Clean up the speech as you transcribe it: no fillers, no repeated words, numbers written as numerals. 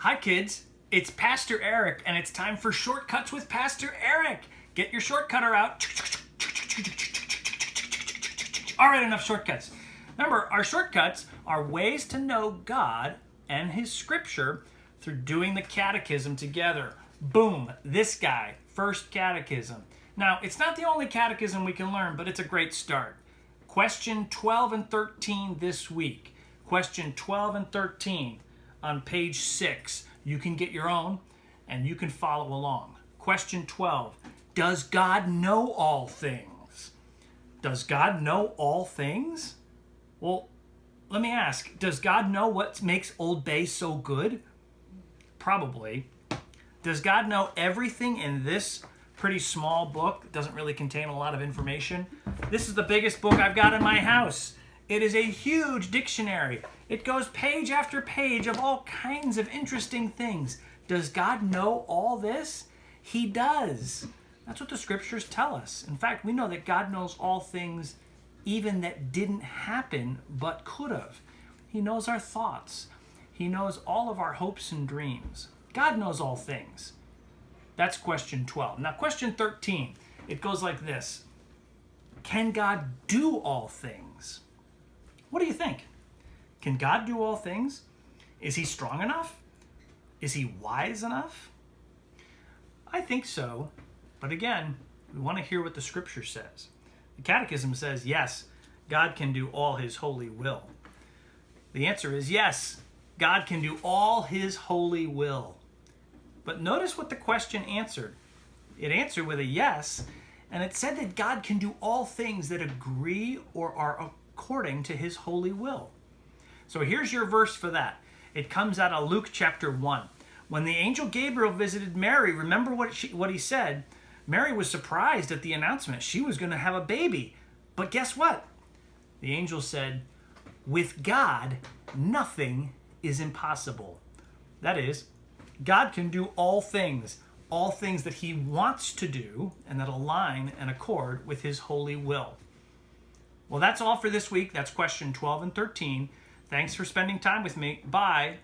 Hi kids, it's Pastor Eric and it's time for Shortcuts with Pastor Eric. Get your shortcutter out. All right, enough shortcuts. Remember, our shortcuts are ways to know God and His Scripture through doing the Catechism together. Boom, this guy, first Catechism. Now, it's not the only Catechism we can learn, but it's a great start. Question 12 and 13 this week. Question 12 and 13 on page 6. You can get your own and you can follow along. Question 12. Does God know all things? Does God know all things? Well, let me ask, does God know what makes Old Bay so good? Probably. Does God know everything in this pretty small book? It doesn't really contain a lot of information. This is the biggest book I've got in my house. It is a huge dictionary. It goes page after page of all kinds of interesting things. Does God know all this? He does. That's what the scriptures tell us. In fact, we know that God knows all things even that didn't happen but could have. He knows our thoughts. He knows all of our hopes and dreams. God knows all things. That's question 12. Now, question 13, it goes like this. Can God do all things? What do you think? Can God do all things? Is He strong enough? Is He wise enough? I think so. But again, we want to hear what the Scripture says. The Catechism says, yes, God can do all His holy will. The answer is yes, God can do all His holy will. But notice what the question answered. It answered with a yes, and it said that God can do all things that agree or are according to His holy will. So here's your verse for that. It comes out of Luke chapter 1. When the angel Gabriel visited Mary, remember what he said? Mary was surprised at the announcement. She was going to have a baby. But guess what? The angel said, with God, nothing is impossible. That is, God can do all things that He wants to do and that align and accord with His holy will. Well, that's all for this week. That's question 12 and 13. Thanks for spending time with me. Bye.